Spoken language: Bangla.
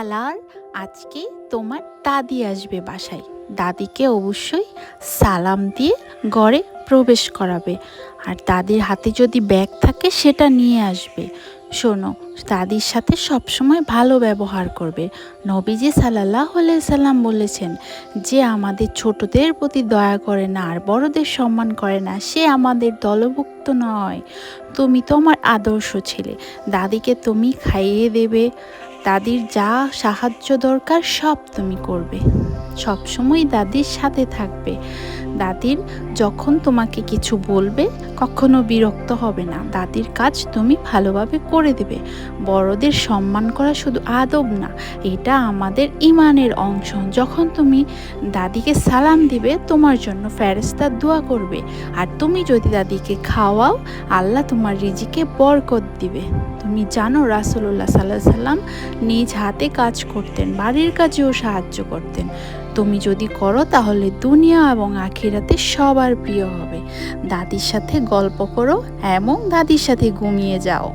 আলার আজকে তোমার দাদি আসবে বাসায়। দাদিকে অবশ্যই সালাম দিয়ে ঘরে প্রবেশ করাবে। আর দাদির হাতে যদি ব্যাগ থাকে সেটা নিয়ে আসবে। শোনো, দাদির সাথে সবসময় ভালো ব্যবহার করবে। নবীজি সাল্লাল্লাহু আলাইহি সাল্লাম বলেছেন, যে আমাদের ছোটদের প্রতি দয়া করে না আর বড়দের সম্মান করে না, সে আমাদের দলভুক্ত নয়। তুমি তো আমার আদর্শ ছেলে। দাদিকে তুমি খাইয়ে দেবে, দাদির যা সাহায্য দরকার সব তুমি করবে, সবসময় দাদির সাথে থাকবে। দাদির যখন তোমাকে কিছু বলবে কখনো বিরক্ত হবে না, দাদির কাজ তুমি ভালোভাবে করে দেবে। বড়দের সম্মান করা শুধু আদব না, এটা আমাদের ইমানের অংশ। যখন তুমি দাদিকে সালাম দিবে, তোমার জন্য ফেরেশতা দোয়া করবে। আর তুমি যদি দাদিকে খাওয়াও, আল্লাহ তোমার রিজিকে বরকত দিবে। তুমি জানো রাসূলুল্লাহ সাল্লাল্লাহু আলাইহি সাল্লাম নিজ হাতে কাজ করতেন, বাড়ির কাজেও সাহায্য করতেন। তুমি যদি করো তাহলে দুনিয়া এবং আখিরাতে সবার প্রিয় হবে। দাদির সাথে গল্প করো এবং দাদির সাথে ঘুমিয়ে যাও।